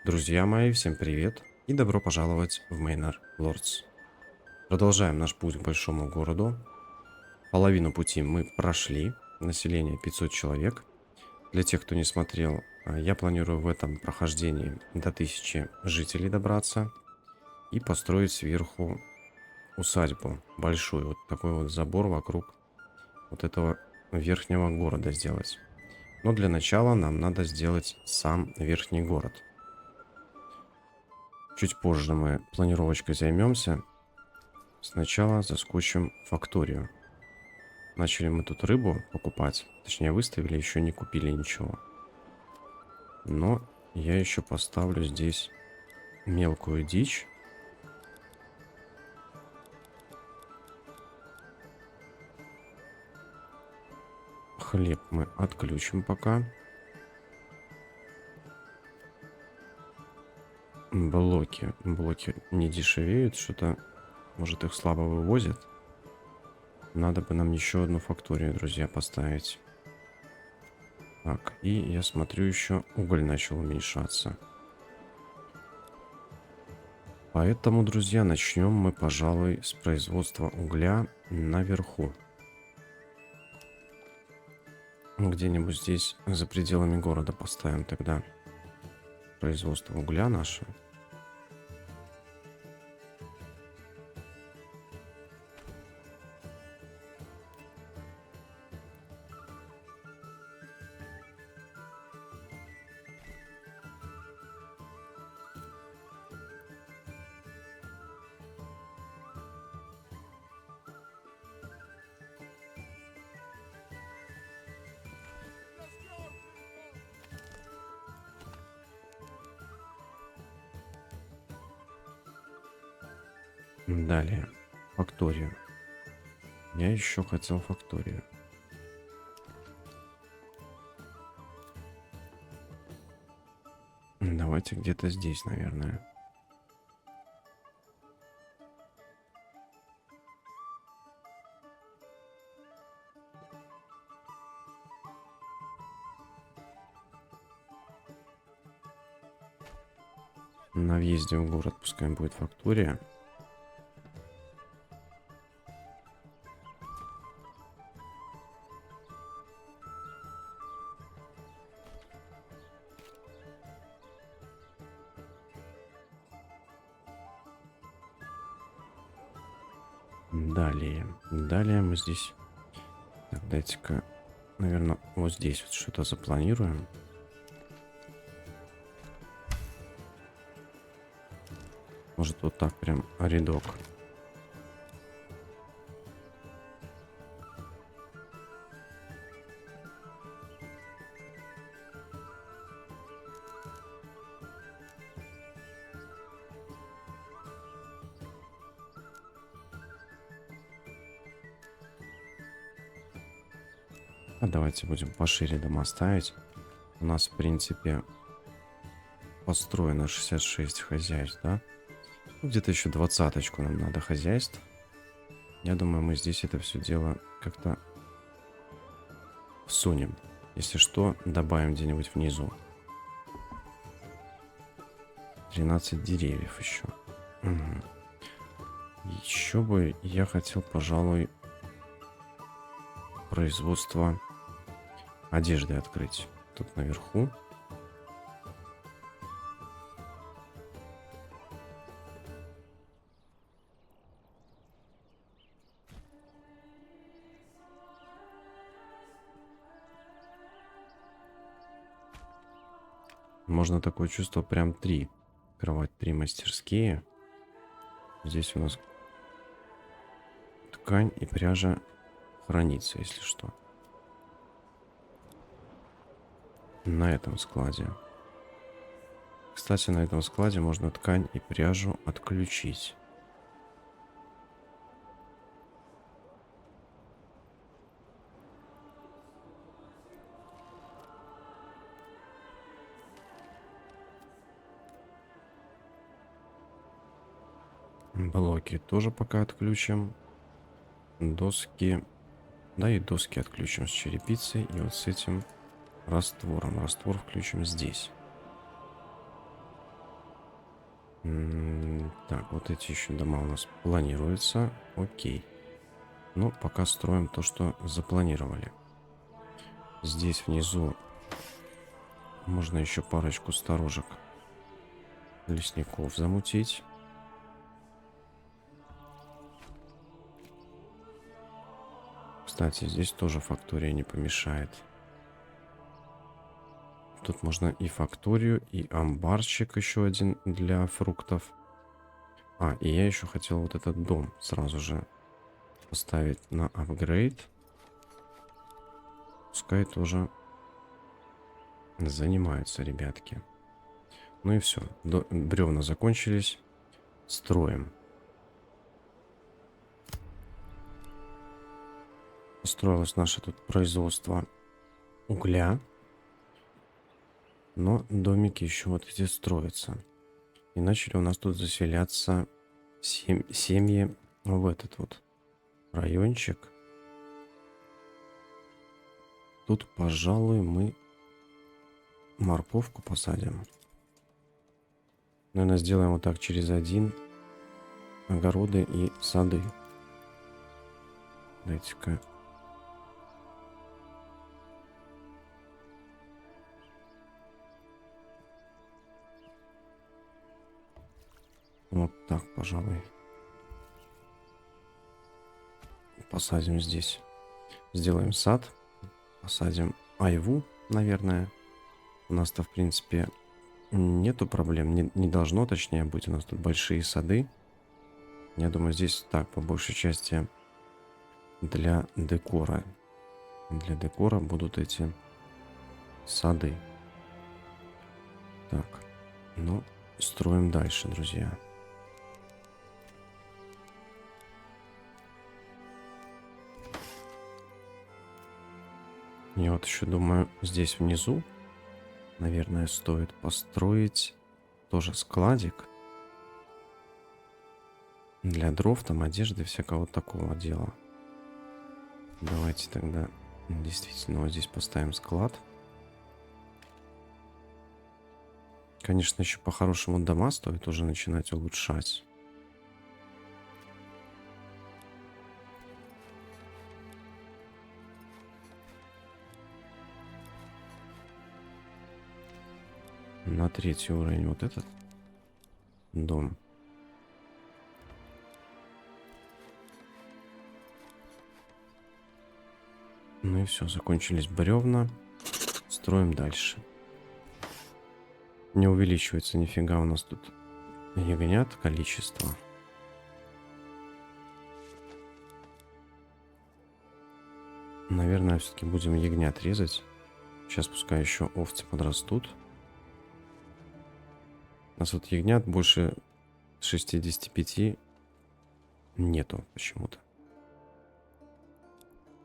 Друзья мои, всем привет и добро пожаловать в Manor Lords. Продолжаем наш путь к большому городу. Половину пути мы прошли. Население 500 человек. Для тех, кто не смотрел, я планирую в этом прохождении до 1000 жителей добраться и построить сверху усадьбу большую. Вот такой вот забор вокруг вот этого верхнего города сделать. Но для начала нам надо сделать сам верхний город. Чуть позже мы планировочкой займемся. Сначала заскочим в факторию. Начали мы тут рыбу покупать. Точнее, выставили, еще не купили ничего. Но я еще поставлю здесь мелкую дичь. Хлеб мы отключим пока. Блоки не дешевеют. Что-то, может, их слабо вывозят. Надо бы нам еще одну факторию, друзья, поставить. Так, и я смотрю, еще уголь начал уменьшаться. Поэтому, друзья, начнем мы, пожалуй, с производства угля наверху. Где-нибудь здесь, за пределами города, поставим тогда производство угля наше. Далее, факторию. Я еще хотел факторию. Давайте где-то здесь, наверное. На въезде в город пускай будет фактория. Далее мы здесь... Так, дайте-ка, наверное, вот здесь вот что-то запланируем. Может, вот так прям рядок. А давайте будем пошире дома ставить. У нас, в принципе, построено 66 хозяйств, да? Ну, где-то еще 20-очку нам надо хозяйств. Я думаю, мы здесь это все дело как-то всунем. Если что, добавим где-нибудь внизу. 13 деревьев еще. Угу. Еще бы я хотел, пожалуй, производство одежды открыть. Тут наверху. Можно такое чувство, прям 3. Открывать 3 мастерские. Здесь у нас ткань и пряжа хранится, если что. На этом складе. Кстати, на этом складе можно ткань и пряжу отключить. Блоки тоже пока отключим. Доски. Да, и доски отключим с черепицей. И вот с этим раствором. Раствор включим здесь. Так, вот эти еще дома у нас планируются. Окей. Ну, пока строим то, что запланировали. Здесь внизу можно еще парочку сторожек лесников замутить. Кстати, здесь тоже фактория не помешает. Тут можно и факторию, и амбарчик еще один для фруктов. А, и я еще хотел вот этот дом сразу же поставить на апгрейд. Пускай тоже занимаются ребятки. Ну и все. Бревна закончились. Строим. Построилось наше тут производство угля. Но домики еще вот эти строятся. И начали у нас тут заселяться семьи в этот вот райончик. Тут, пожалуй, мы морковку посадим. Наверное, сделаем вот так через один. Огороды и сады. Дайте-ка. Вот так, пожалуй. Посадим здесь. Сделаем сад. Посадим айву, наверное. У нас-то, в принципе, нету проблем. Не должно, точнее, быть. У нас тут большие сады. Я думаю, здесь так, по большей части, для декора. Для декора будут эти сады. Так, ну, строим дальше, друзья. Я вот еще думаю, здесь внизу, наверное, стоит построить тоже складик для дров, там одежды, всякого такого дела. Давайте тогда действительно вот здесь поставим склад. Конечно, еще по-хорошему дома стоит уже начинать улучшать. На 3-й уровень вот этот дом. Ну и все, закончились бревна. Строим дальше. Не увеличивается нифига у нас тут ягнят количество. Наверное, все-таки будем ягнят резать. Сейчас пускай еще овцы подрастут. У нас вот ягнят больше 65 нету почему-то.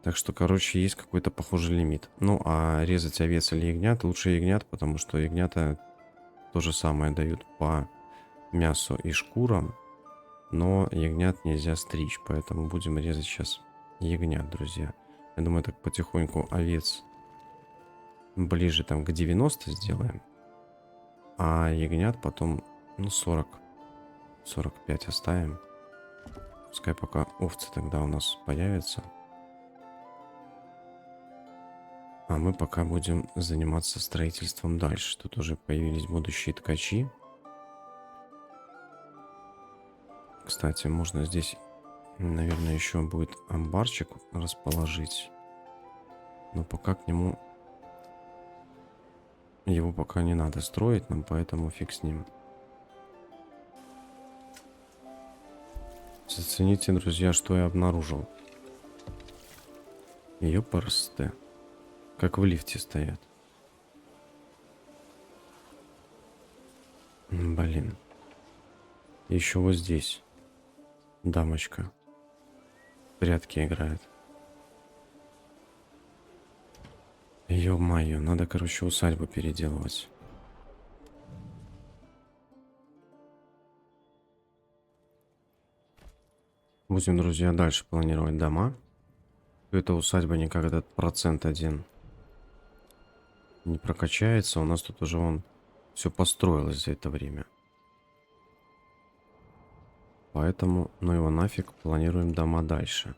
Так что, короче, есть какой-то похожий лимит. Ну, а резать овец или ягнят лучше ягнят, потому что ягнята то же самое дают по мясу и шкурам. Но ягнят нельзя стричь, поэтому будем резать сейчас ягнят, друзья. Я думаю, так потихоньку овец ближе там к 90 сделаем. А ягнят потом, ну, 40-45 оставим. Пускай пока овцы тогда у нас появятся. А мы пока будем заниматься строительством дальше. Тут уже появились будущие ткачи. Кстати, можно здесь, наверное, еще будет амбарчик расположить. Но пока к нему... Его пока не надо строить нам, поэтому фиг с ним. Зацените, друзья, что я обнаружил. Ёпрст. Как в лифте стоят. Блин. Еще вот здесь дамочка в прятки играет. Ё-моё, надо, короче, усадьбу переделывать. Будем, друзья, дальше планировать дома. Эта усадьба никак этот процент один не прокачается. У нас тут уже вон все построилось за это время. Поэтому, ну его нафиг, планируем дома дальше.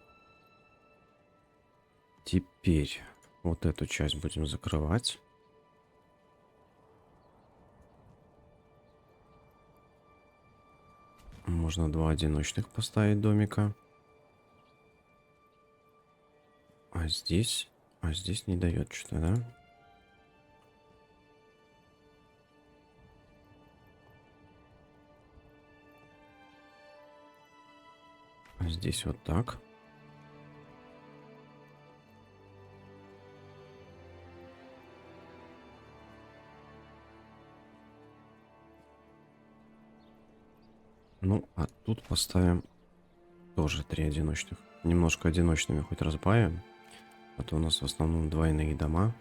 Теперь вот эту часть будем закрывать. Можно 2 одиночных поставить домика. А здесь не дает что-то, да? А здесь вот так. Ну, а тут поставим тоже 3 одиночных. Немножко одиночными хоть разбавим. А то у нас в основном двойные дома.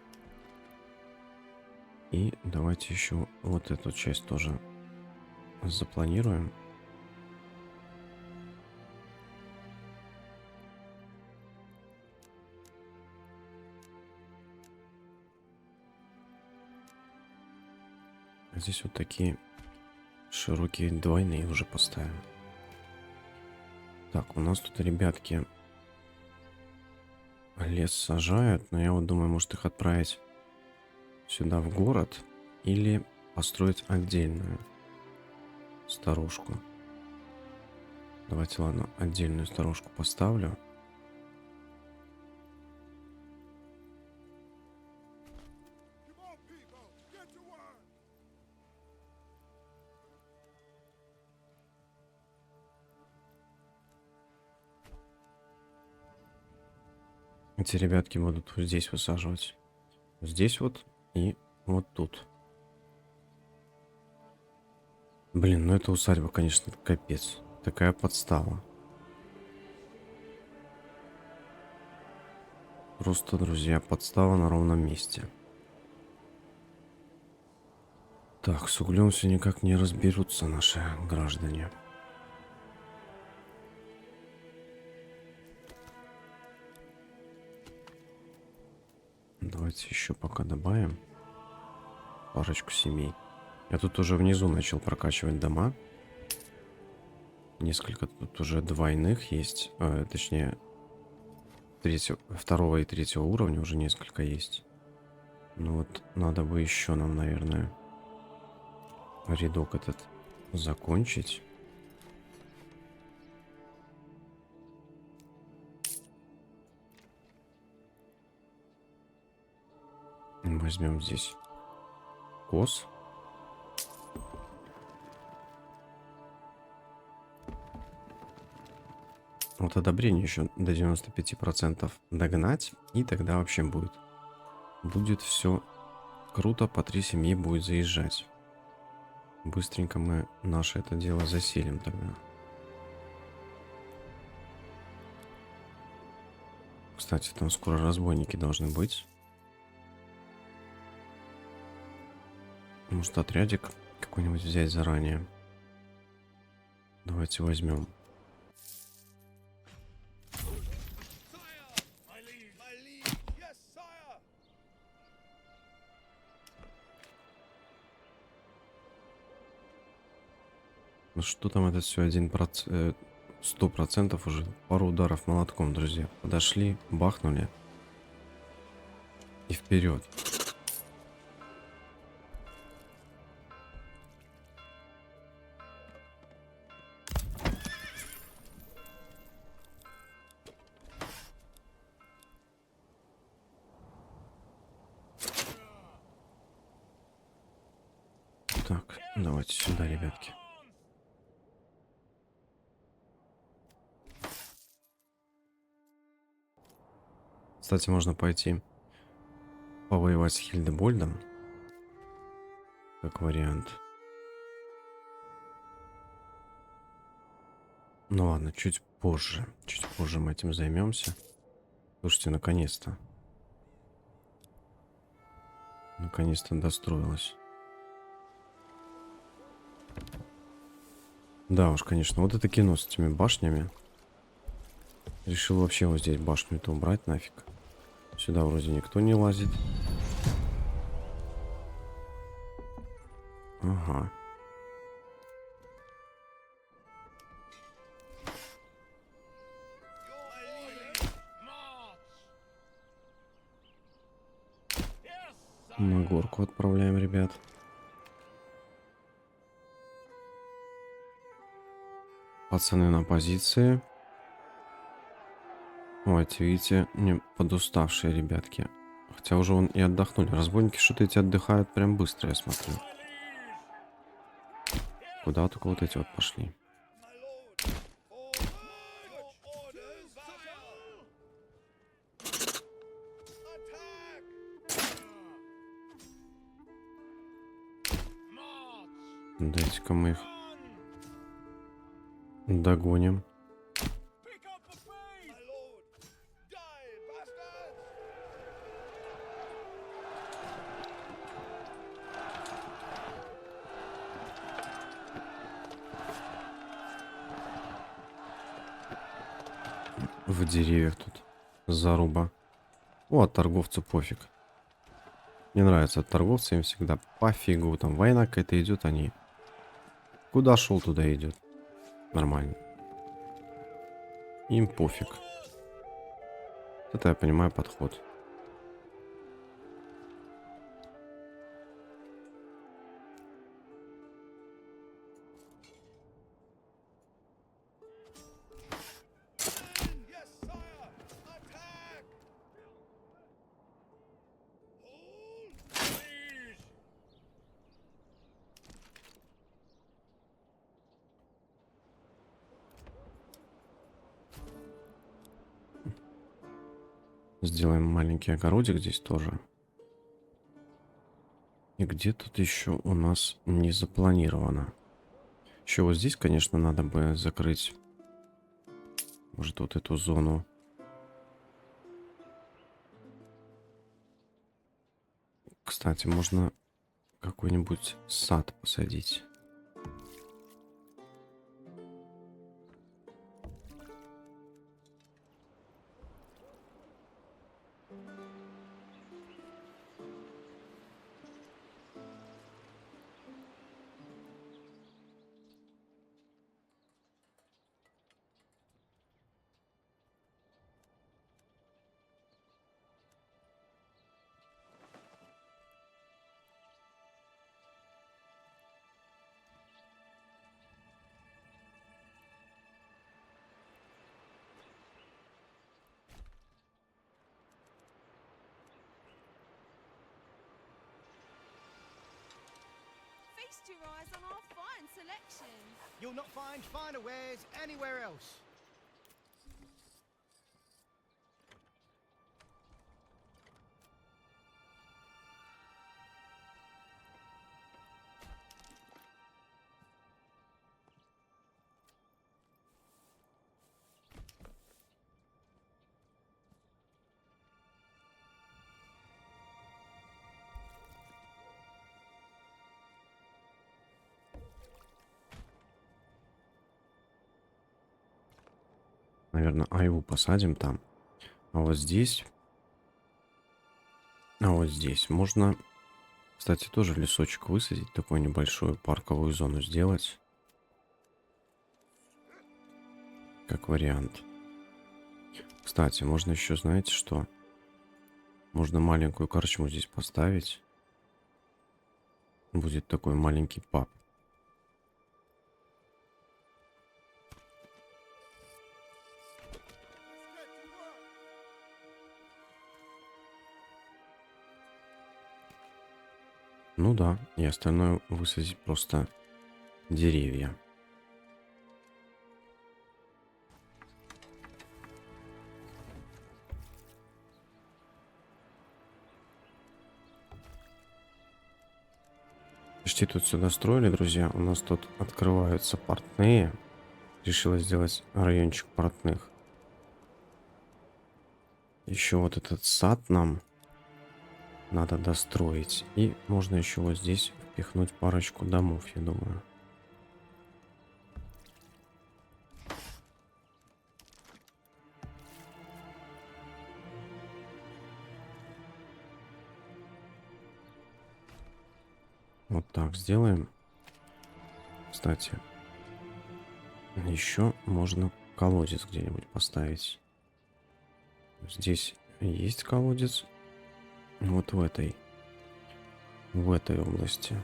И давайте еще вот эту часть тоже запланируем. Здесь вот такие широкие двойные уже поставим. Так, у нас тут, ребятки, лес сажают, но я вот думаю, может их отправить сюда в город или построить отдельную сторожку. Давайте, ладно, отдельную сторожку поставлю. Эти ребятки будут вот здесь высаживать. Здесь вот и вот тут. Блин, ну эта усадьба, конечно, капец. Такая подстава. Просто, друзья, подстава на ровном месте. Так, с углем все никак не разберутся наши граждане. Давайте еще пока добавим парочку семей. Я тут уже внизу начал прокачивать дома. Несколько тут уже двойных есть. Точнее, второго и третьего уровня уже несколько есть. Ну вот, надо бы еще нам, наверное, рядок этот закончить. Возьмем здесь коз. Вот одобрение еще до 95% догнать, и тогда вообще будет все круто, по 3 семьи будет заезжать. Быстренько мы наше это дело заселим тогда. Кстати, там скоро разбойники должны быть. Может, отрядик какой-нибудь взять заранее. Давайте возьмем. Ну что там это все 100% уже. Пару ударов молотком, друзья. Подошли, бахнули. И вперед. Так, давайте сюда, ребятки. Кстати, можно пойти повоевать с Хильдебольдом. Как вариант. Ну ладно, чуть позже. Чуть позже мы этим займемся. Слушайте, наконец-то. Наконец-то достроилась. Да уж, конечно. Вот это кино с этими башнями. Решил вообще вот здесь башню-то убрать нафиг. Сюда вроде никто не лазит. Ага. На горку отправляем, ребят. Пацаны на позиции. Вот, видите, не подуставшие ребятки. Хотя уже он и отдохнули. Разбойники что-то эти отдыхают прям быстро, я смотрю. Куда только вот эти вот пошли. Дайте-ка мы их догоним. В деревьях тут заруба. О, торговцу пофиг. Мне нравится торговцы, им всегда пофигу. Там война какая-то идет, они... Куда шел, туда идет. Нормально. Им пофиг. Это я понимаю подход. Сделаем маленький огородик здесь тоже. И где тут еще у нас не запланировано? Еще вот здесь, конечно, надо бы закрыть, может, вот эту зону. Кстати, можно какой-нибудь сад посадить. Feast your eyes on our fine selection. You'll not find finer wares anywhere else. Наверное, айву посадим там. А вот здесь... А вот здесь можно, кстати, тоже лесочек высадить. Такую небольшую парковую зону сделать. Как вариант. Кстати, можно еще, знаете что? Можно маленькую корчму здесь поставить. Будет такой маленький паб. Ну да, и остальное высадить просто деревья. Почти тут все достроили, друзья. У нас тут открываются портные. Решила сделать райончик портных. Еще вот этот сад нам надо достроить. И можно еще вот здесь впихнуть парочку домов, я думаю. Вот так сделаем. Кстати, еще можно колодец где-нибудь поставить. Здесь есть колодец. Вот в этой в этой области.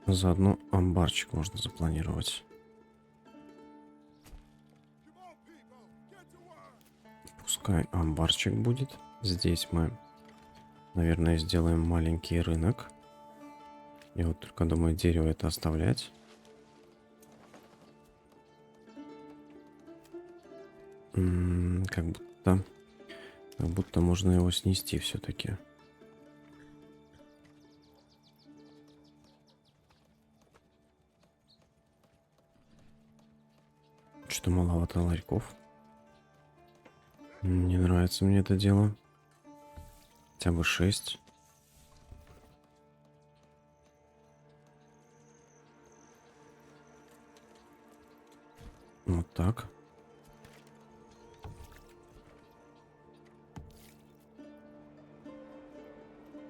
Заодно амбарчик можно запланировать. Пускай амбарчик будет. Здесь мы, наверное, сделаем маленький рынок. Я вот только думаю, дерево это оставлять. Как будто можно его снести все-таки. Что маловато ларьков. Не нравится мне это дело. Хотя бы 6. Вот так.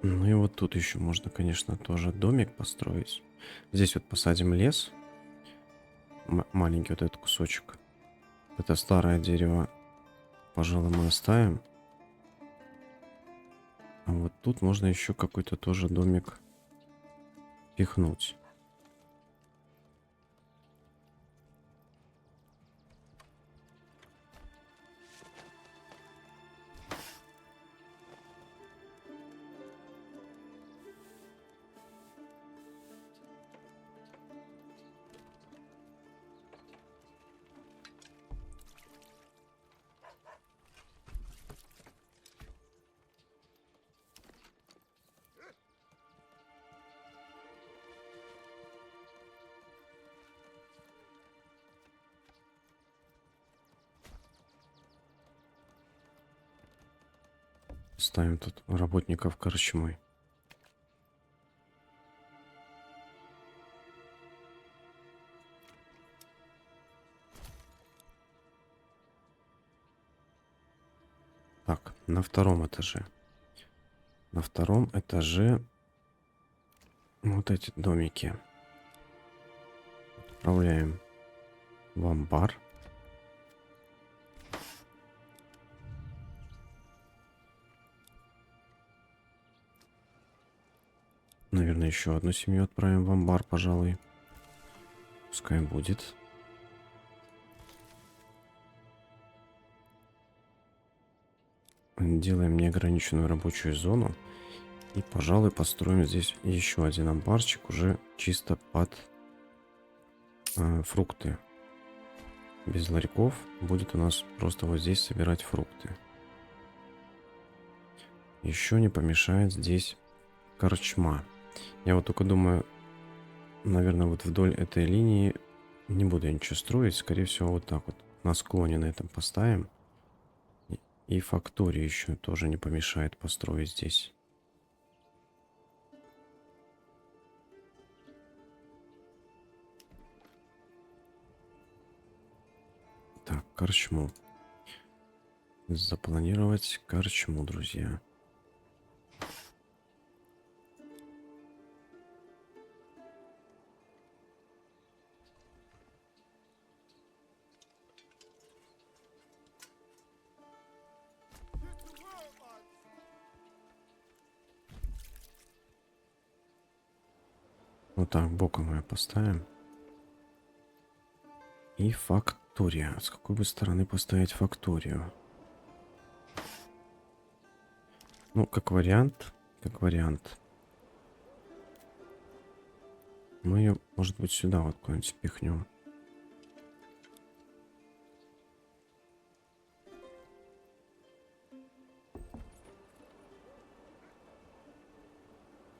Ну и вот тут еще можно, конечно, тоже домик построить. Здесь вот посадим лес. Маленький вот этот кусочек. Это старое дерево. Пожалуй, мы оставим. А вот тут можно еще какой-то тоже домик пихнуть. Ставим тут работников корчмы. Так, на втором этаже. На втором этаже вот эти домики отправляем в амбар. Наверное, еще одну семью отправим в амбар, пожалуй. Пускай будет. Делаем неограниченную рабочую зону. И, пожалуй, построим здесь еще один амбарчик уже чисто под фрукты. Без ларьков. Будет у нас просто вот здесь собирать фрукты. Еще не помешает здесь корчма. Я вот только думаю, наверное, вот вдоль этой линии не буду я ничего строить. Скорее всего, вот так вот на склоне на этом поставим. И факторию еще тоже не помешает построить здесь. Так, корчму. Запланировать корчму, друзья. Вот так, боком ее поставим. И фактория. С какой бы стороны поставить факторию? Ну, как вариант. Как вариант. Мы ее, может быть, сюда вот куда-нибудь спихнем.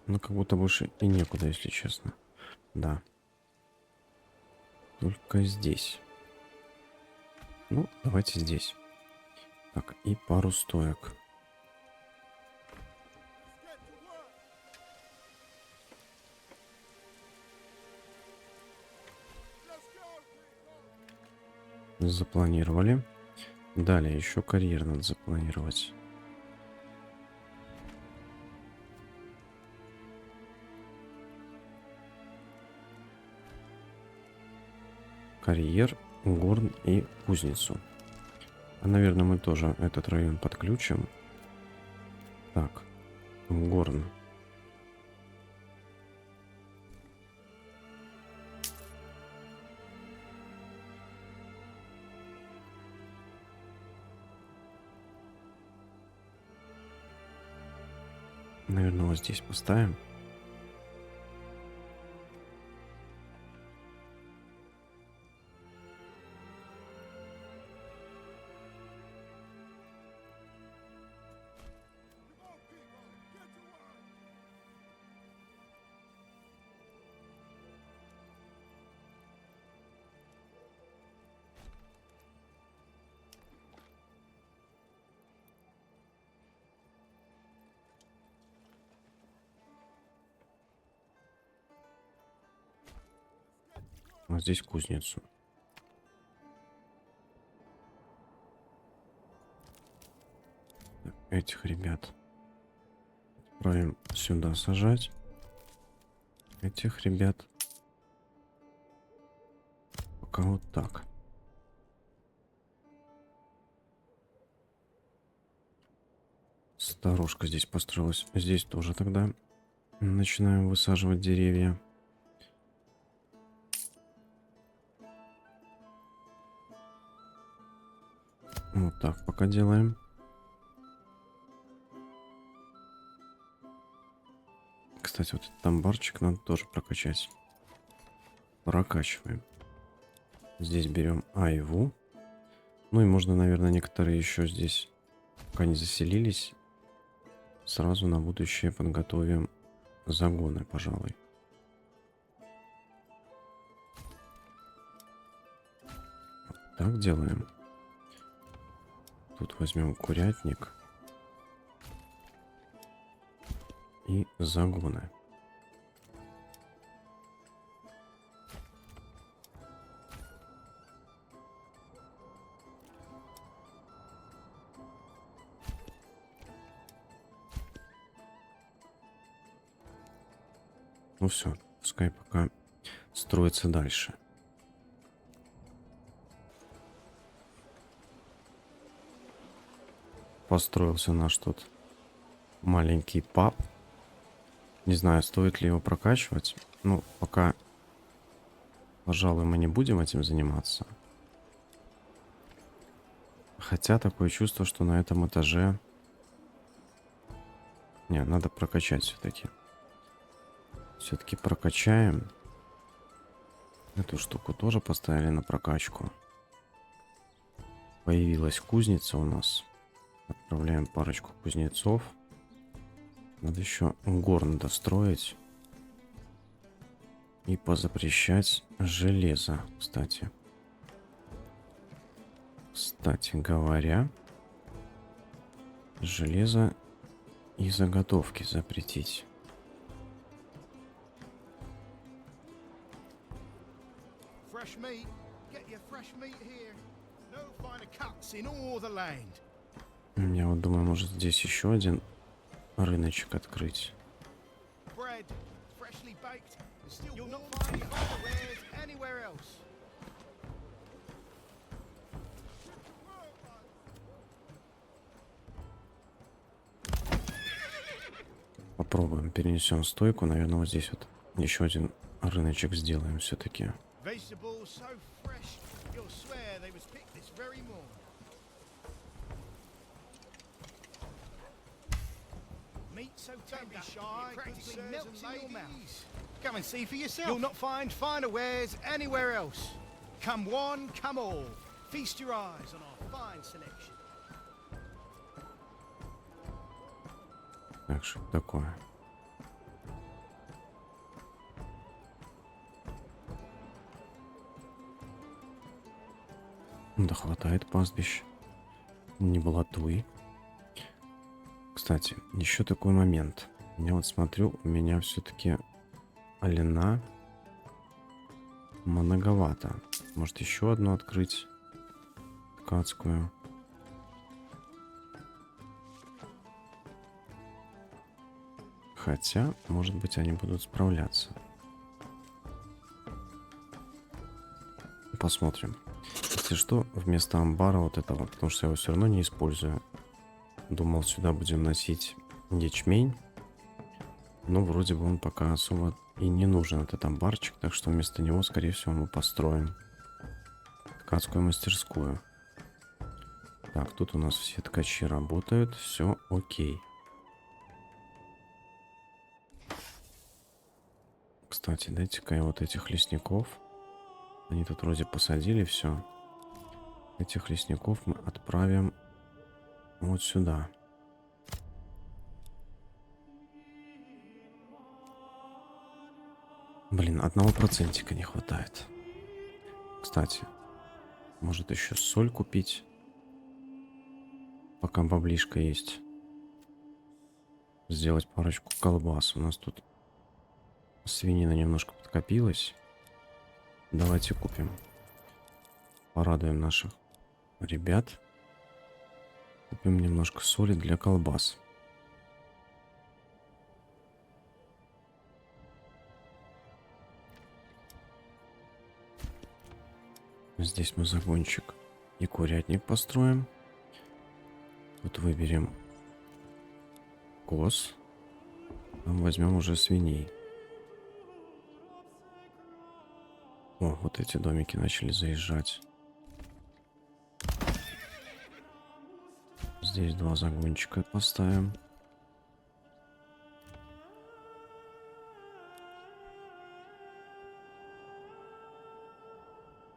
Ну, как будто больше и некуда, если честно. Да. Только здесь. Ну, давайте здесь. Так, и пару стоек. Запланировали. Далее еще карьер надо запланировать. карьер, горн и кузницу. А, наверное, мы тоже этот район подключим. Так, горн. Наверное, вот здесь поставим. Вот здесь кузницу. Так, этих ребят отправим сюда сажать. Этих ребят пока вот так. Сторожка здесь построилась. Здесь тоже тогда начинаем высаживать деревья. Вот так пока делаем. Кстати, вот этот амбарчик надо тоже прокачать. Прокачиваем. Здесь берем айву. Ну и можно, наверное, некоторые еще здесь, пока не заселились, сразу на будущее подготовим загоны, пожалуй. Вот так делаем. Тут возьмем курятник и загоны. Ну все, пускай пока строится дальше. Построился наш тут маленький паб. Не знаю, стоит ли его прокачивать. Ну, пока, пожалуй, мы не будем этим заниматься. Хотя такое чувство, что на этом этаже... Не, надо прокачать все-таки. Все-таки прокачаем. Эту штуку тоже поставили на прокачку. Появилась кузница у нас. Отправляем парочку кузнецов. Надо еще горн достроить. И позапрещать железо, кстати. Кстати говоря, железо и заготовки запретить. Fresh meat. Get your fresh meat here. No finer cuts in all the land. Я вот думаю, может здесь еще один рыночек открыть. Bread, freshly baked. And still you'll not find finer wares anywhere else. Попробуем, перенесем стойку. Наверное, вот здесь вот еще один рыночек сделаем все-таки. Vegetables so fresh, you'll swear they was picked this very morning. Meat so tender, be shy, it practically melts in your mouth. Come and see for yourself. You'll not find finer wares anywhere else. Come one, come all. Feast your eyes on our fine selection. Так, что такое? Да хватает пастбищ. Не балатуй. Кстати, еще такой момент. Я вот смотрю, у меня все-таки олена многовато. Может еще одну открыть ткацкую. Хотя, может быть, они будут справляться. посмотрим. Если что, вместо амбара вот этого, потому что я его все равно не использую. Думал, сюда будем носить ячмень. Но вроде бы он пока особо и не нужен, этот амбарчик. Так что вместо него, скорее всего, мы построим ткацкую мастерскую. Так, тут у нас все ткачи работают. Все окей. Кстати, дайте-ка я вот этих лесников. Они тут вроде посадили все. Этих лесников мы отправим вот сюда. Блин, 1% не хватает. Кстати, может еще соль купить, пока баблишка есть. Сделать парочку колбас. У нас тут свинина немножко подкопилась. Давайте купим. Порадуем наших ребят. Купим немножко соли для колбас. Здесь мы загончик и курятник построим. Тут выберем коз. Там возьмем уже свиней. О, вот эти домики начали заезжать. Здесь 2 загончика поставим.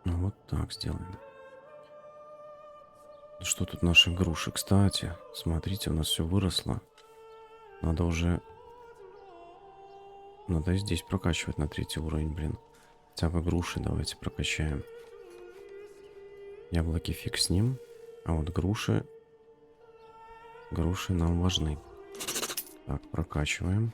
Ну, вот так сделаем. Что тут наши груши? Кстати, смотрите, у нас все выросло. Надо уже... Надо и здесь прокачивать на 3-й уровень, блин. Хотя бы груши давайте прокачаем. Яблоки фиг с ним. А вот груши... Груши нам важны. Так, прокачиваем.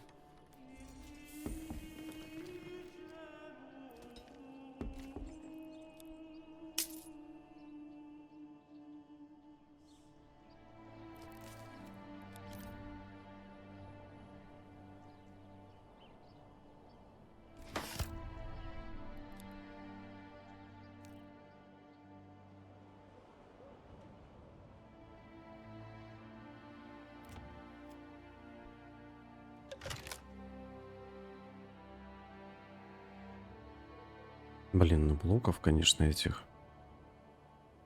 Блин, ну блоков, конечно, этих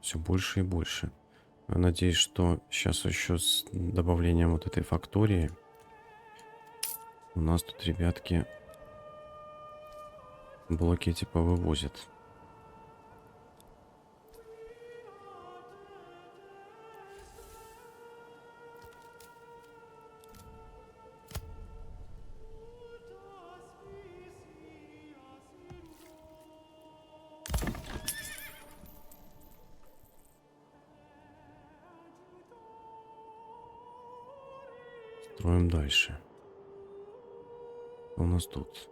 все больше и больше. Я надеюсь, что сейчас еще с добавлением вот этой фактории у нас тут ребятки блоки типа вывозят. Строим дальше. У нас тут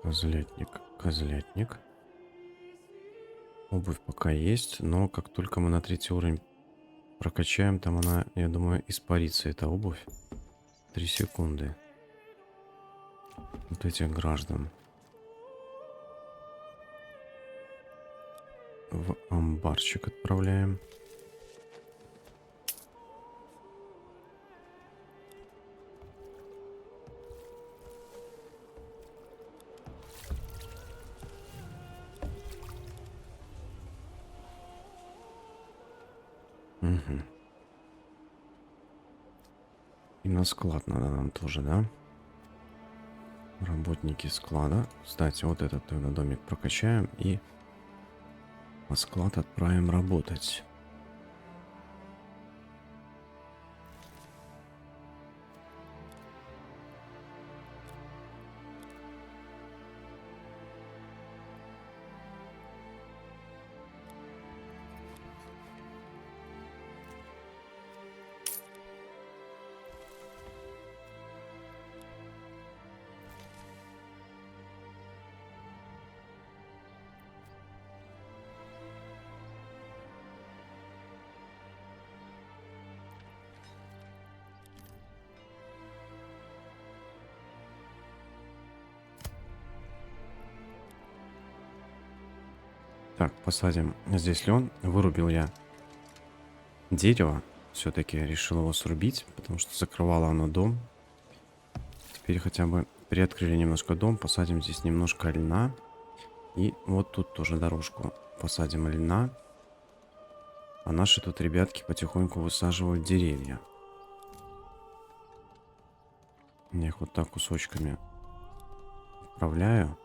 козлятник, козлятник. Обувь пока есть, но как только мы на 3-й уровень прокачаем, там она, я думаю, испарится, эта обувь. 3 секунды. Вот этих граждан. В амбарчик отправляем. Угу. И на склад надо нам тоже, да? Работники склада. Кстати, вот этот тогда домик прокачаем и на склад отправим работать. Так, посадим здесь лен. Вырубил я дерево. Все-таки решил его срубить, потому что закрывало оно дом. Теперь хотя бы приоткрыли немножко дом, посадим здесь немножко льна. И вот тут тоже дорожку посадим льна. А наши тут ребятки потихоньку высаживают деревья. Я их вот так кусочками отправляю.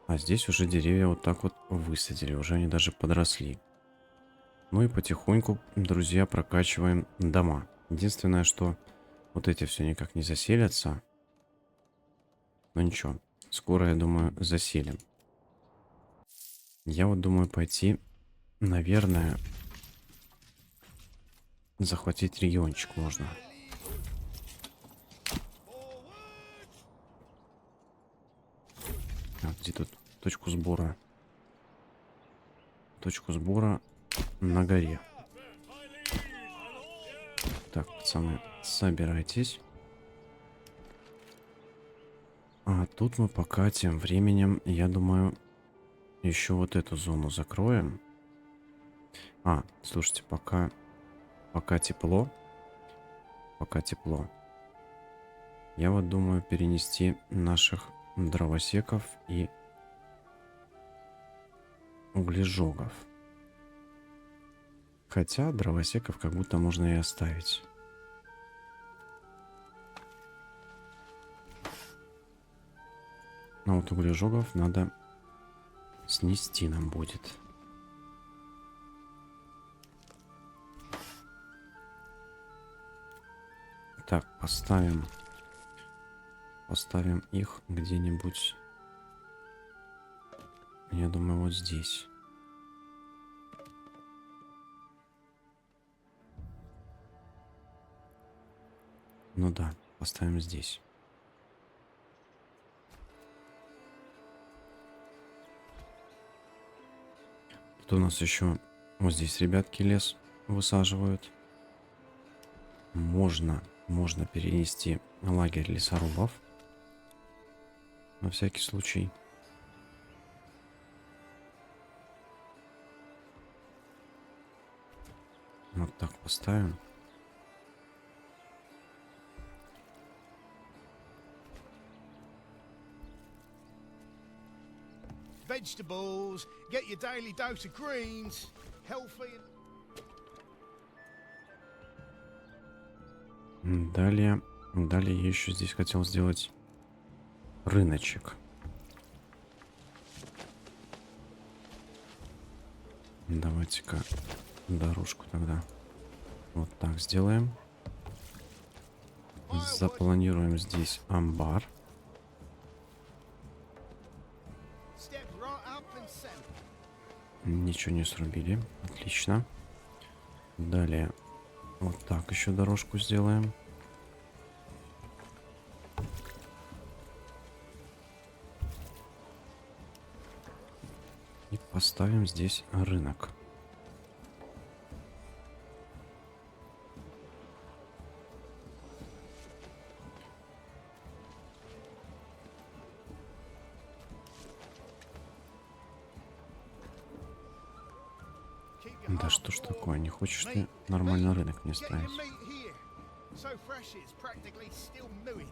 А здесь уже деревья вот так вот высадили. Уже они даже подросли. Ну и потихоньку, друзья, прокачиваем дома. Единственное, что вот эти все никак не заселятся. Но ничего. Скоро, я думаю, заселим. Я вот думаю пойти, наверное, захватить региончик можно. Так, где тут точку сбора? Точку сбора на горе. Так, пацаны, собирайтесь. А тут мы пока тем временем, я думаю, еще вот эту зону закроем. А, слушайте, пока тепло. Пока тепло. Я вот думаю перенести наших дровосеков и углежогов. Хотя дровосеков как будто можно и оставить. Но вот углежогов надо снести нам будет. Так, поставим их где-нибудь, я думаю, вот здесь. Ну да, поставим здесь. Тут у нас еще вот здесь ребятки лес высаживают. Можно перенести лагерь лесорубов. На всякий случай. Вот так поставим. Vegetables, get your daily dose of greens, healthy. Далее я еще здесь хотел сделать рыночек. Давайте-ка дорожку тогда вот так сделаем. Запланируем здесь амбар. Step right up and center. Ничего не срубили. Отлично. Далее вот так еще дорожку сделаем. И поставим здесь рынок. Keep your Да heart что ж warm. такое, не хочешь ты Meat, нормально meat. рынок мне Get your ставить? meat here. So fresh it's practically still mooing.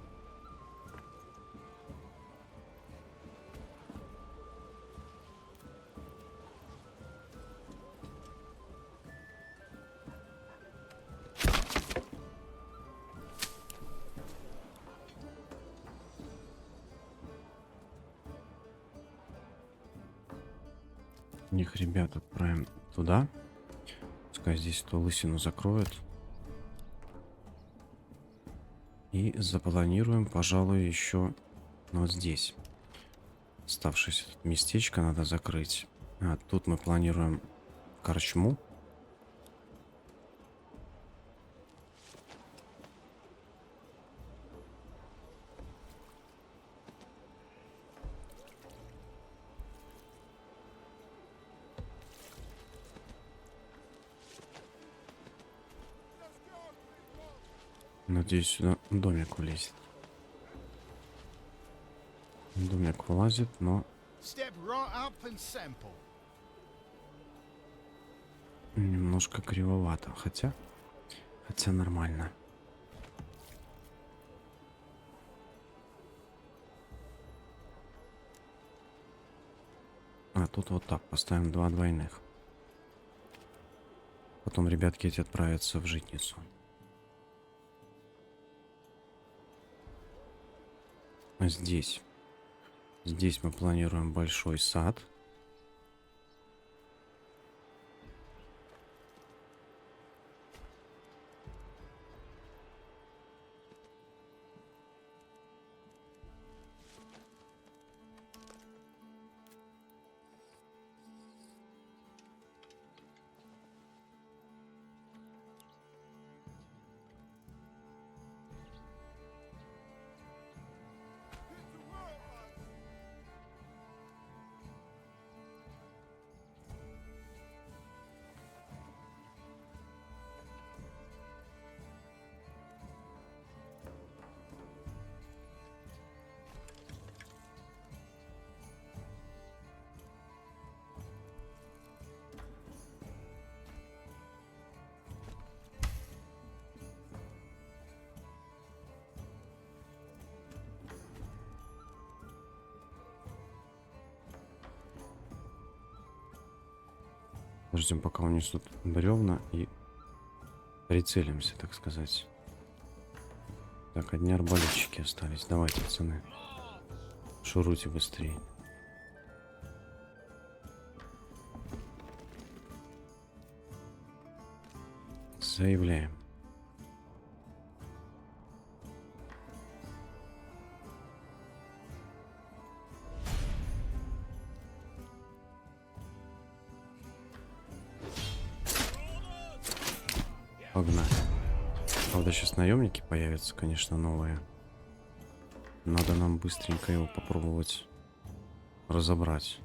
Них ребят отправим туда. Пускай здесь эту лысину закроют. И запланируем, пожалуй, еще вот здесь. Оставшееся тут местечко надо закрыть. А тут мы планируем корчму. Надеюсь, сюда домик влезет. Домик влазит, но Step right up and sample. Немножко кривовато, хотя нормально. А тут вот так поставим 2 двойных. Потом ребятки эти отправятся в житницу. А здесь мы планируем большой сад. Подождем, пока унесут бревна и прицелимся, так сказать. Так, одни арбалетчики остались. Давайте, пацаны. Шуруйте быстрее. Заявляем. Погнали. Правда, сейчас наемники появятся, конечно, новые. Надо нам быстренько его попробовать разобрать.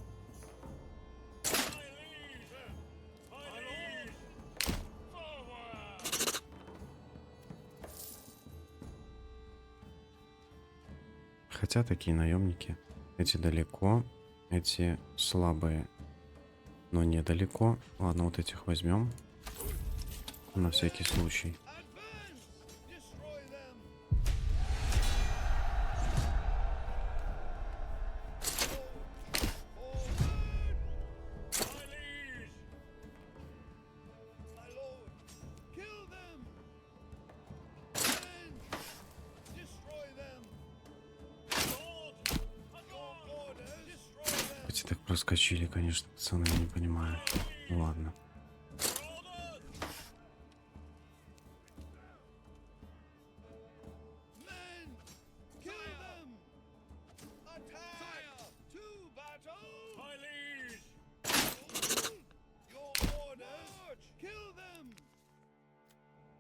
Хотя такие наемники. Эти далеко, эти слабые, но недалеко. Ладно, вот этих возьмем. На всякий случай. Эти так проскочили, конечно, пацаны, я не понимаю. Ну, ладно.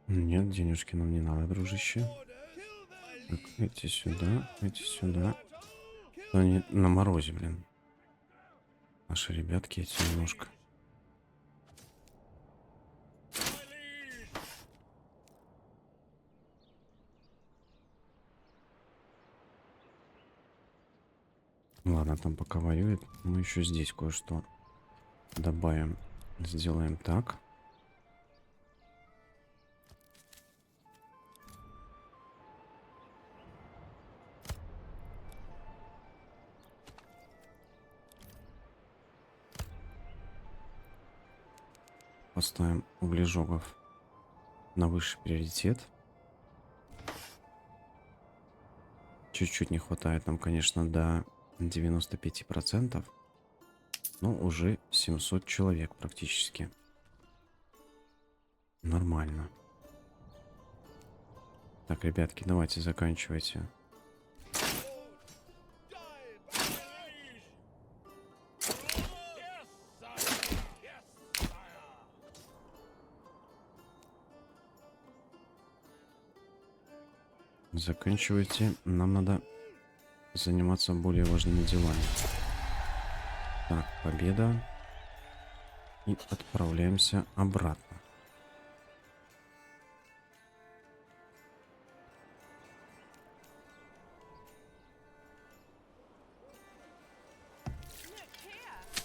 Нет, денежки нам не надо, дружище. Так, эти сюда, эти сюда. Они на морозе, блин. Наши ребятки эти немножко. Ладно, там пока воюет. Мы еще здесь кое-что добавим. Сделаем так. Поставим углежогов на высший приоритет. Чуть-чуть не хватает нам, конечно, до 95%. Но уже 700 человек практически. Нормально. Так, ребятки, давайте заканчивайте. Заканчивайте. Нам надо заниматься более важными делами. Так, победа. И отправляемся обратно. Look here.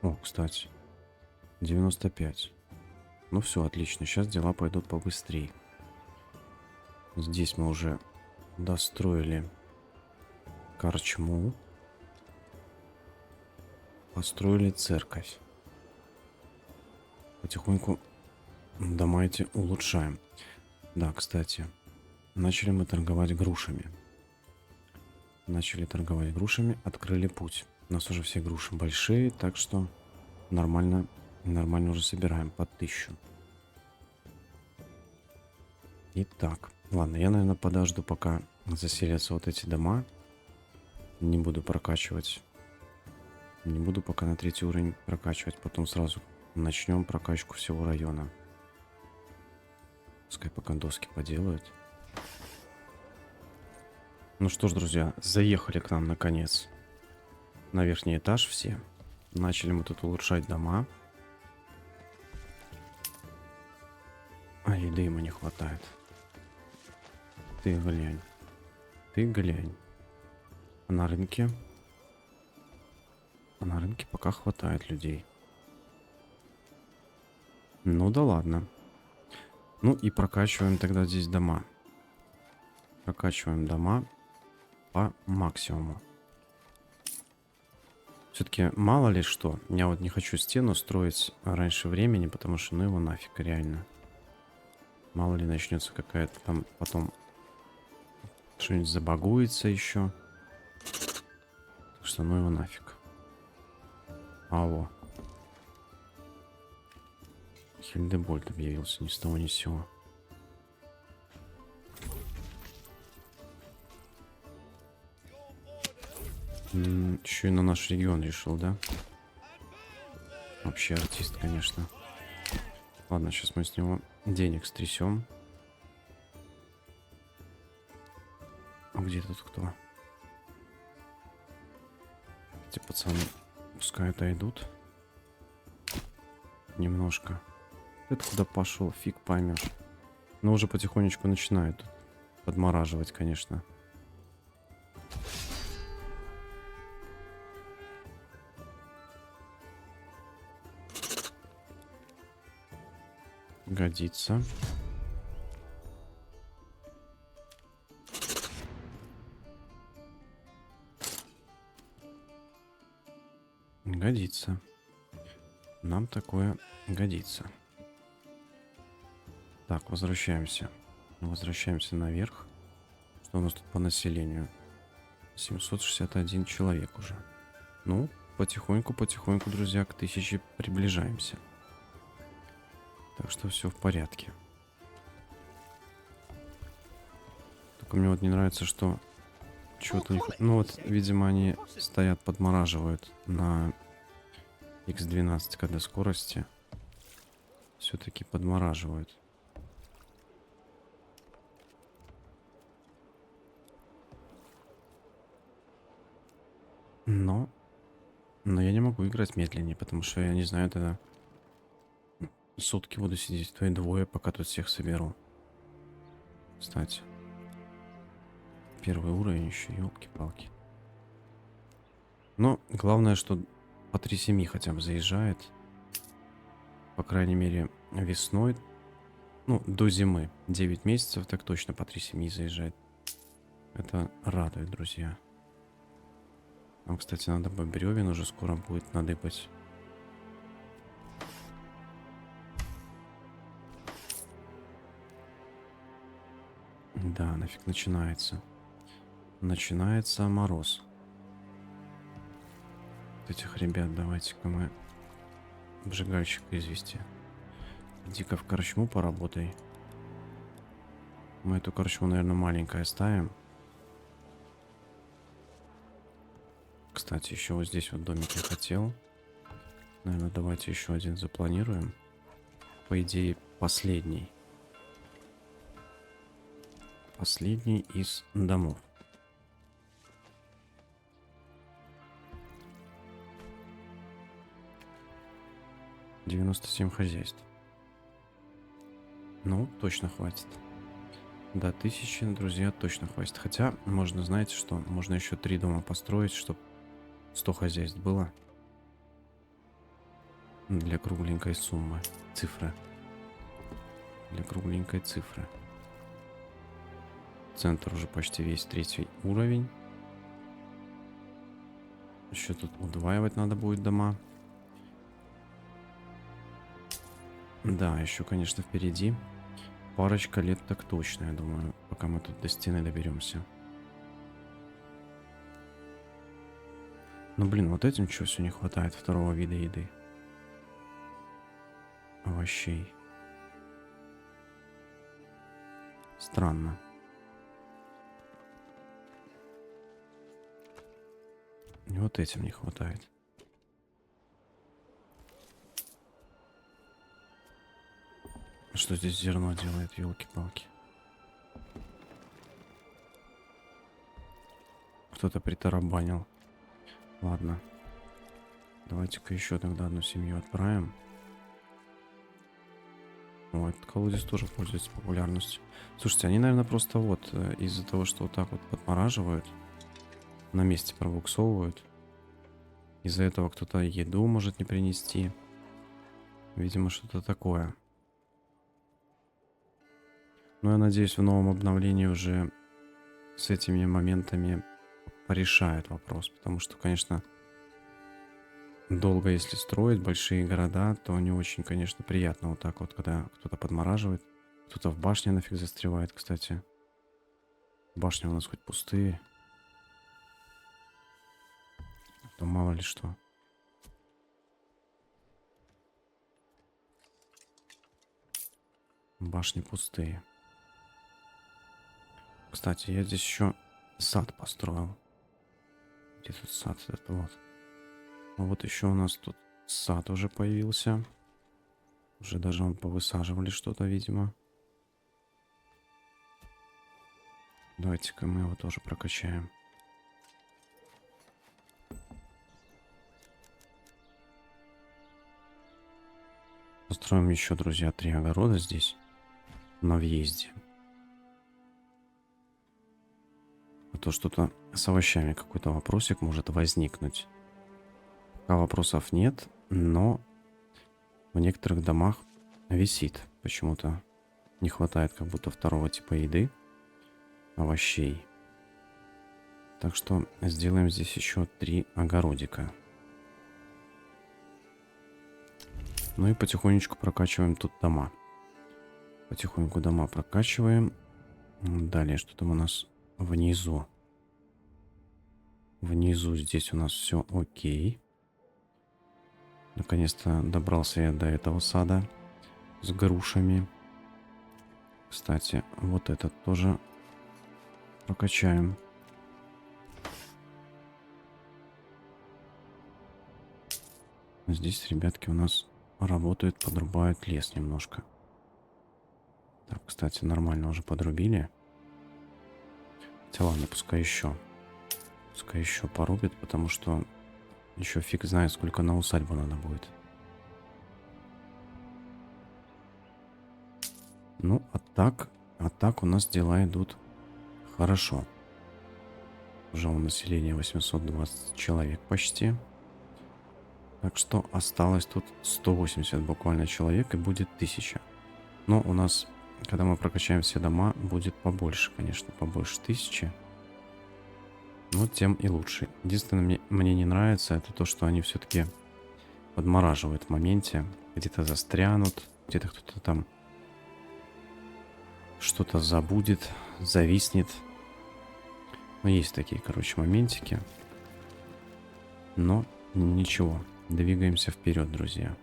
О, кстати, 95. Ну все, отлично. Сейчас дела пойдут побыстрее. Здесь мы уже достроили корчму. Построили церковь. Потихоньку дома эти улучшаем. Да, кстати, начали мы торговать грушами. Начали торговать грушами, открыли путь. У нас уже все груши большие, так что нормально, нормально уже собираем по 1000. Итак, ладно, я, наверное, подожду, пока заселятся вот эти дома. Не буду прокачивать. Не буду пока на 3-й уровень прокачивать. Потом сразу начнем прокачку всего района. Пускай пока доски поделают. Ну что ж, друзья, заехали к нам наконец на верхний этаж все. Начали мы тут улучшать дома. А еды ему не хватает. Ты глянь. Ты глянь. А на рынке? А на рынке пока хватает людей. Ну да ладно. Ну и прокачиваем тогда здесь дома. Прокачиваем дома по максимуму. Все-таки мало ли что. Я вот не хочу стену строить раньше времени, потому что ну его нафиг реально. Мало ли начнется какая-то там потом что-нибудь забагуется еще. Так что ну его нафиг. Алло. Хильдебольд объявился ни с того ни с сего. Еще и на наш регион решил, да? Вообще артист, конечно. Ладно, сейчас мы с него денег стрясем. А где тут кто? Эти пацаны пускай отойдут. Немножко. Это куда пошел, фиг поймешь. Но уже потихонечку начинает подмораживать, конечно. Годится. Годится. Нам такое годится. Так, возвращаемся. Возвращаемся наверх. Что у нас тут по населению? 761 человек уже. Ну, потихоньку, друзья, к 1000 приближаемся. Так что все в порядке. Только мне вот не нравится, что чего-то не... Ну вот, видимо, они стоят, подмораживают на X12, когда скорости. Все-таки подмораживают. Но я не могу играть медленнее, потому что я не знаю, тогда сутки буду сидеть, то и двое, пока тут всех соберу. Кстати. Первый уровень еще, елки-палки. Но главное, что по 3 семьи хотя бы заезжает. По крайней мере, весной. Ну, до зимы. 9 месяцев, так точно по 3 семьи заезжает. Это радует, друзья. Нам, кстати, надо бы бревен уже скоро будет надыбать. Да, нафиг начинается. Начинается мороз. Вот этих ребят давайте-ка мы обжигальщик извести. Иди-ка в корчму поработай. Мы эту корчму, наверное, маленькой оставим. Кстати, еще вот здесь вот домик я хотел. Наверное, давайте еще один запланируем. По идее, последний. Последний из домов. «97 хозяйств». Ну, точно хватит. До 1000, друзья, точно хватит. Хотя, можно, знаете что, можно еще 3 дома построить, чтобы 100 хозяйств было. Для кругленькой суммы. Цифры. Для кругленькой цифры. Центр уже почти весь 3-й уровень. Еще тут удваивать надо будет дома. Да, еще, конечно, впереди парочка лет так точно, я думаю, пока мы тут до стены доберемся. Ну, блин, вот этим что все не хватает второго вида еды? Овощей. Странно. И вот этим не хватает. Что здесь зерно делает, елки-палки? Кто-то притарабанил. Ладно. Давайте-ка еще тогда одну семью отправим. О, этот колодец тоже пользуется популярностью. Слушайте, они, наверное, просто вот из-за того, что вот так вот подмораживают, на месте пробуксовывают. Из-за этого кто-то еду может не принести. Видимо, что-то такое. Но я надеюсь, в новом обновлении уже с этими моментами порешают вопрос. Потому что, конечно, долго если строить большие города, то не очень, конечно, приятно вот так вот, когда кто-то подмораживает. Кто-то в башне нафиг застревает, кстати. Башни у нас хоть пустые. То мало ли что. Башни пустые. Кстати, я здесь еще сад построил. Где тут сад? Это вот. А вот еще у нас тут сад уже появился. Уже даже он повысаживали что-то, видимо. Давайте-ка мы его тоже прокачаем. Построим еще, друзья, 3 огорода здесь. На въезде. А то что-то с овощами какой-то вопросик может возникнуть. Пока вопросов нет, но в некоторых домах висит. Почему-то не хватает как будто второго типа еды. Овощей. Так что сделаем здесь еще 3 огородика. Ну и потихонечку прокачиваем тут дома. Потихоньку дома прокачиваем. Далее, что там у нас внизу? Внизу здесь у нас все окей. Наконец-то добрался я до этого сада с грушами. Кстати, вот этот тоже прокачаем. Здесь, ребятки, у нас работают, подрубают лес немножко. Так, кстати, нормально уже подрубили. Хотя ладно, пускай еще. Пускай еще порубят, потому что еще фиг знает, сколько на усадьбу надо будет. Ну, а так у нас дела идут хорошо. Уже у населения 820 человек почти. Так что осталось тут 180 буквально человек и будет 1000. Но у нас, когда мы прокачаем все дома, будет побольше, конечно, побольше 1000. Но тем и лучше. Единственное, мне не нравится, это то, что они все-таки подмораживают в моменте. Где-то застрянут, где-то кто-то там что-то забудет, зависнет. Ну, есть такие, короче, моментики. Но ничего. Двигаемся вперед, друзья.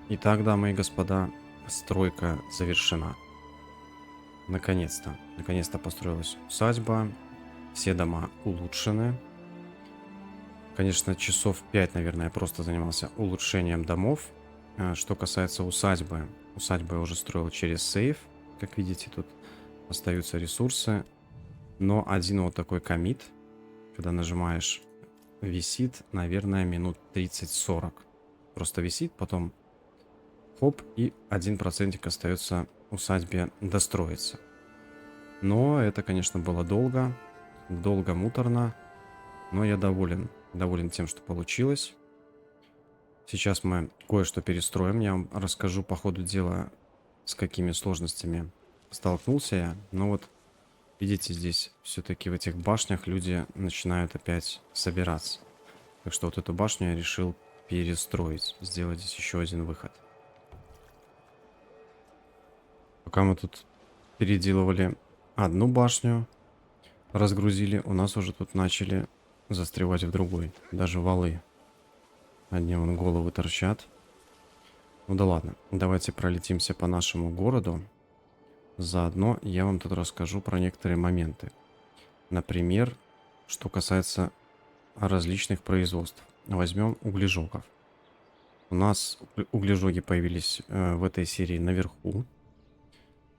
Итак, дамы и господа, стройка завершена. Наконец-то. Наконец-то построилась усадьба. Все дома улучшены. Конечно, часов 5, наверное, я просто занимался улучшением домов. Что касается усадьбы. Усадьбу я уже строил через сейф. Как видите, тут остаются ресурсы. Но один вот такой коммит, когда нажимаешь, висит, наверное, минут 30-40. Просто висит, потом хоп, и 1% остается усадьбе достроиться. Но это, конечно, было долго, муторно, но я доволен тем, что получилось. Сейчас мы кое-что перестроим, я вам расскажу по ходу дела, с какими сложностями столкнулся я. Но вот видите, здесь все-таки в этих башнях люди начинают опять собираться. Так что вот эту башню я решил перестроить, сделать здесь еще один выход. Пока мы тут переделывали одну башню, разгрузили, у нас уже тут начали застревать в другой. Даже валы. Одни вон головы торчат. Ну да ладно, давайте пролетимся по нашему городу. Заодно я вам тут расскажу про некоторые моменты. Например, что касается различных производств. Возьмем углежогов. У нас углежоги появились в этой серии наверху.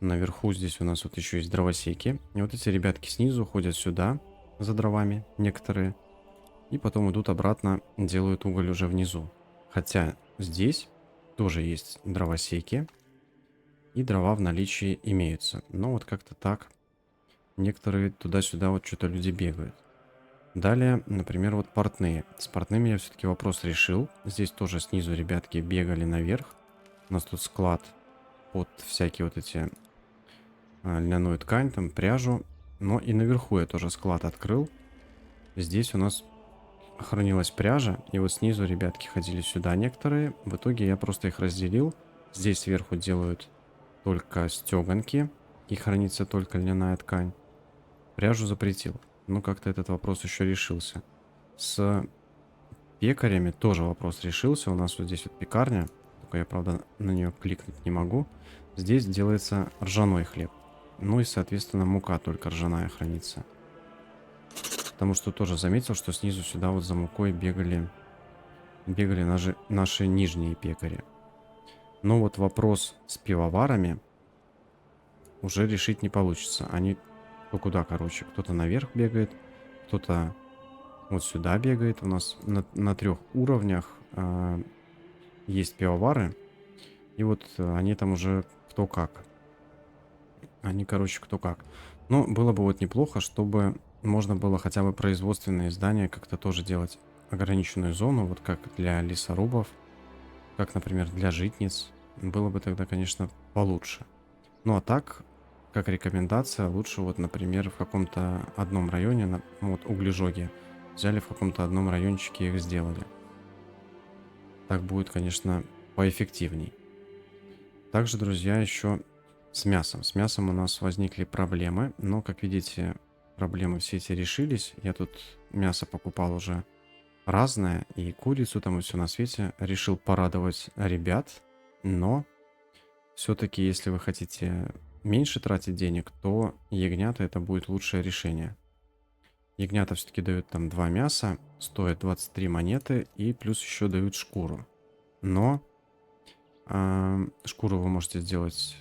Наверху здесь у нас вот еще есть дровосеки. И вот эти ребятки снизу ходят сюда за дровами, некоторые. И потом идут обратно, делают уголь уже внизу. Хотя здесь тоже есть дровосеки. И дрова в наличии имеются. Но вот как-то так. Некоторые туда-сюда вот что-то люди бегают. Далее, например, вот портные. С портными я все-таки вопрос решил. Здесь тоже снизу ребятки бегали наверх. У нас тут склад под всякие вот эти льняную ткань, там пряжу. Но и наверху я тоже склад открыл. Здесь у нас хранилась пряжа. И вот снизу ребятки ходили сюда некоторые. В итоге я просто их разделил. Здесь сверху делают только стеганки. И хранится только льняная ткань. Пряжу запретил. Ну, как-то этот вопрос еще решился. С пекарями тоже вопрос решился. У нас вот здесь вот пекарня. Только я, правда, на нее кликнуть не могу. Здесь делается ржаной хлеб. Ну и, соответственно, мука только ржаная хранится. Потому что тоже заметил, что снизу сюда вот за мукой бегали наши нижние пекари. Но вот вопрос с пивоварами уже решить не получится. Они куда, короче. Кто-то наверх бегает, кто-то вот сюда бегает. У нас на 3 уровнях есть пивовары. И вот они там уже кто как. Они, короче, кто как. Но было бы вот неплохо, чтобы можно было хотя бы производственные здания как-то тоже делать ограниченную зону. Вот как для лесорубов, как, например, для житниц. Было бы тогда, конечно, получше. Ну а так, как рекомендация, лучше вот, например, в каком-то одном районе, вот углежоги, взяли в каком-то одном райончике, их сделали. Так будет, конечно, поэффективней. Также, друзья, еще с мясом. С мясом у нас возникли проблемы, но, как видите, проблемы все эти решились. Я тут мясо покупал уже разное, и курицу там, и все на свете. Решил порадовать ребят, но все-таки, если вы хотите меньше тратить денег, то ягнята это будет лучшее решение. Ягнята все-таки дают там 2 мяса, стоят 23 монеты и плюс еще дают шкуру. Но шкуру вы можете сделать,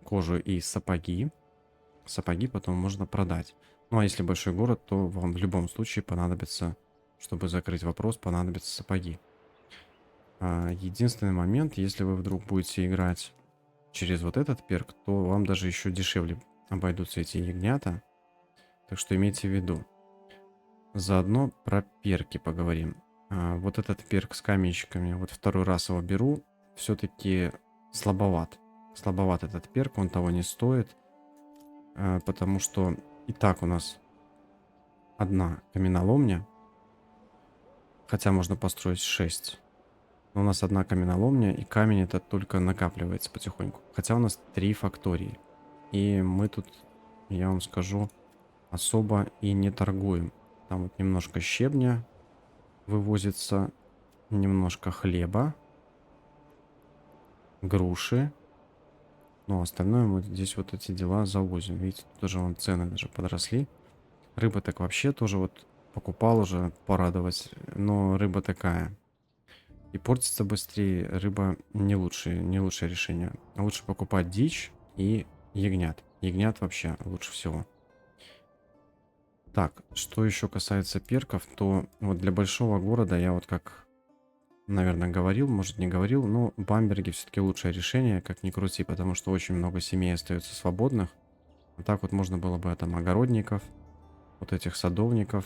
кожу и сапоги. Сапоги потом можно продать. Ну а если большой город, то вам в любом случае понадобится, чтобы закрыть вопрос, понадобятся сапоги. Единственный момент, если вы вдруг будете играть через вот этот перк, то вам даже еще дешевле обойдутся эти ягнята. Так что имейте в виду. Заодно про перки поговорим. Вот этот перк с каменщиками, вот второй раз его беру, все-таки слабоват. Слабоват этот перк, он того не стоит. Потому что и так у нас одна каменоломня. Хотя можно построить 6. Но у нас одна каменоломня, и камень этот только накапливается потихоньку. Хотя у нас 3 фактории. И мы тут, я вам скажу, особо и не торгуем. Там вот немножко щебня вывозится, немножко хлеба, груши. Но остальное мы здесь вот эти дела завозим. Видите, тут тоже вон цены даже подросли. Рыба так вообще тоже вот покупал уже порадовать. Но рыба такая. И портится быстрее. Рыба не лучшее решение. Лучше покупать дичь и ягнят. Ягнят вообще лучше всего. Так, что еще касается перков, то вот для большого города я вот как наверное, говорил, может, не говорил, но Бамберги все-таки лучшее решение, как ни крути, потому что очень много семей остается свободных. Вот так вот можно было бы там огородников, вот этих садовников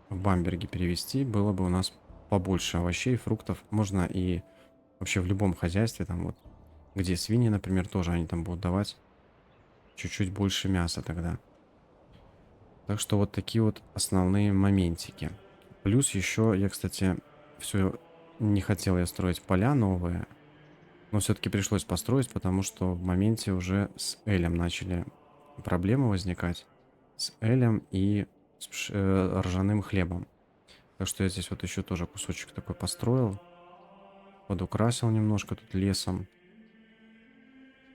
в Бамберге перевести, было бы у нас побольше овощей, фруктов. Можно и вообще в любом хозяйстве, там вот, где свиньи, например, тоже они там будут давать чуть-чуть больше мяса тогда. Так что вот такие вот основные моментики. Плюс еще я, кстати, все не хотел я строить поля новые, но все-таки пришлось построить, потому что в моменте уже с Элем начали проблемы возникать. С Элем и с ржаным хлебом. Так что я здесь вот еще тоже кусочек такой построил. Подукрасил немножко тут лесом.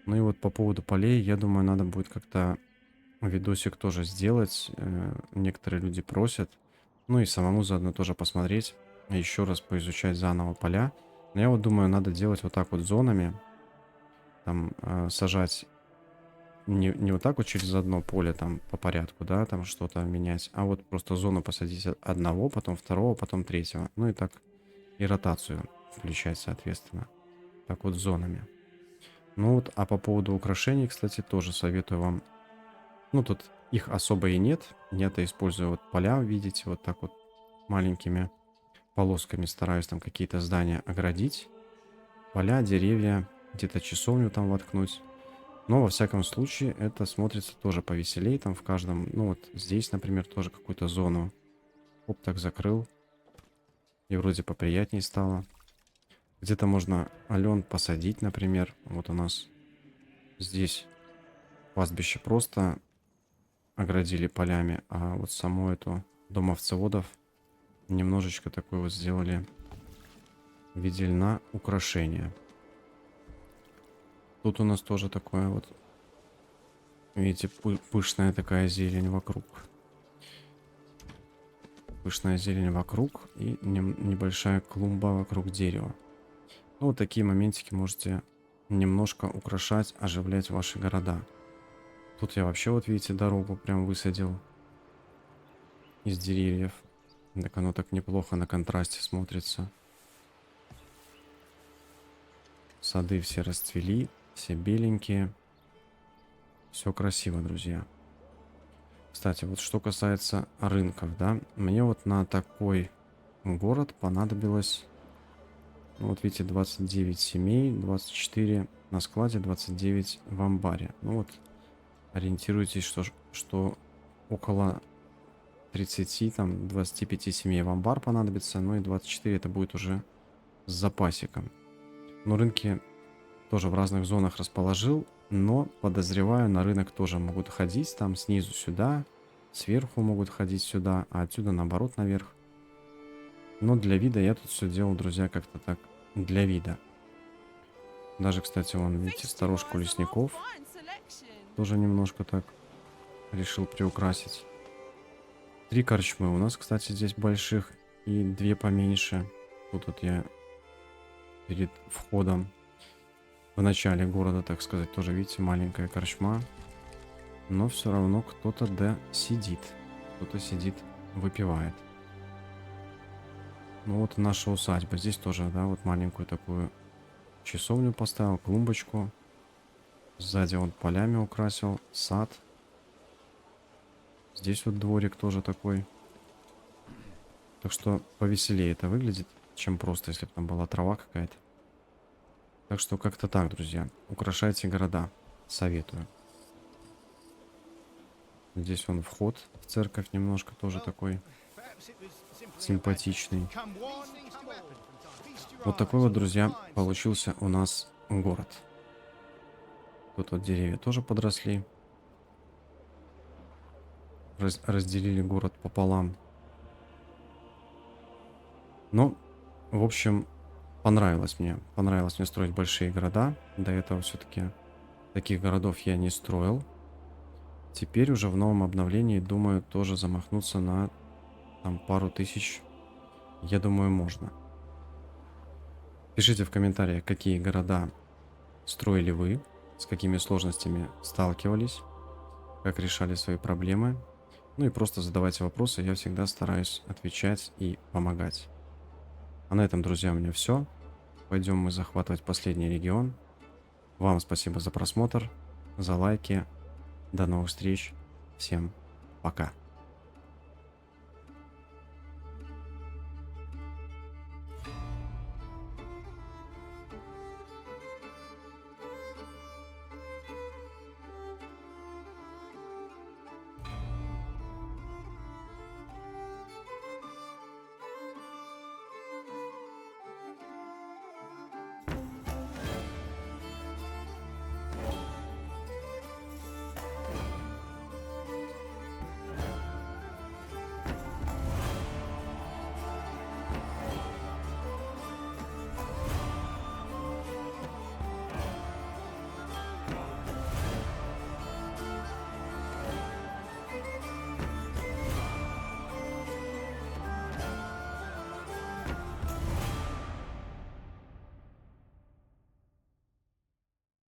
Ну и вот по поводу полей, я думаю, надо будет как-то видосик тоже сделать. Некоторые люди просят. Ну и самому заодно тоже посмотреть. Еще раз поизучать заново поля. Но я вот думаю, надо делать вот так вот зонами. Там сажать не вот так вот через одно поле там по порядку, да, там что-то менять. А вот просто зону посадить одного, потом второго, потом третьего. Ну и так и ротацию включать, соответственно. Так вот зонами. Ну вот, а по поводу украшений, кстати, тоже советую вам. Ну, тут их особо и нет. Я-то использую вот поля, видите, вот так вот маленькими полосками стараюсь там какие-то здания оградить. Поля, деревья, где-то часовню там воткнуть. Но, во всяком случае, это смотрится тоже повеселей. Там в каждом, ну вот здесь, например, тоже какую-то зону. Оп, так закрыл. И вроде поприятнее стало. Где-то можно ален посадить, например. Вот у нас здесь пастбище просто оградили полями, а вот саму эту дом овцеводов немножечко такой вот сделали в виде льна украшение. Тут у нас тоже такое вот, видите, пышная такая зелень вокруг. Пышная зелень вокруг и небольшая клумба вокруг дерева. Ну, вот такие моментики можете немножко украшать, оживлять ваши города. Тут я вообще, вот видите, дорогу прям высадил из деревьев. Так оно так неплохо на контрасте смотрится. Сады все расцвели, все беленькие. Все красиво, друзья. Кстати, вот что касается рынков, да, мне вот на такой город понадобилось, ну, вот видите, 29 семей, 24 на складе, 29 в амбаре. Ну вот, ориентируйтесь, что около 30, там, 25 семей в амбар понадобится, ну и 24 это будет уже с запасиком. Но рынки тоже в разных зонах расположил, но подозреваю, на рынок тоже могут ходить, там снизу сюда, сверху могут ходить сюда, а отсюда наоборот наверх. Но для вида я тут все делал, друзья, как-то так, для вида. Даже, кстати, вон, видите, сторожку лесников Fine selection. тоже немножко так решил приукрасить. 3 корчмы у нас, кстати, здесь больших и 2 поменьше. Тут вот я перед входом в начале города, так сказать, тоже, видите, маленькая корчма. Но все равно кто-то да сидит. Кто-то сидит, выпивает. Ну вот наша усадьба. Здесь тоже, да, вот маленькую такую часовню поставил, клумбочку. Сзади он полями украсил, сад. Здесь вот дворик тоже такой. Так что повеселее это выглядит, чем просто, если бы там была трава какая-то. Так что как-то так, друзья. Украшайте города. Советую. Здесь вон вход в церковь немножко тоже такой симпатичный. Вот такой вот, друзья, получился у нас город. Тут вот деревья тоже подросли. Разделили город пополам. Ну, в общем, понравилось мне. Понравилось мне строить большие города. До этого все-таки таких городов я не строил. Теперь уже в новом обновлении, думаю, тоже замахнуться на там пару тысяч. Я думаю, можно. Пишите в комментариях, какие города строили вы, с какими сложностями сталкивались, как решали свои проблемы. Ну и просто задавайте вопросы, я всегда стараюсь отвечать и помогать. А на этом, друзья, у меня все. Пойдем мы захватывать последний регион. Вам спасибо за просмотр, за лайки. До новых встреч. Всем пока.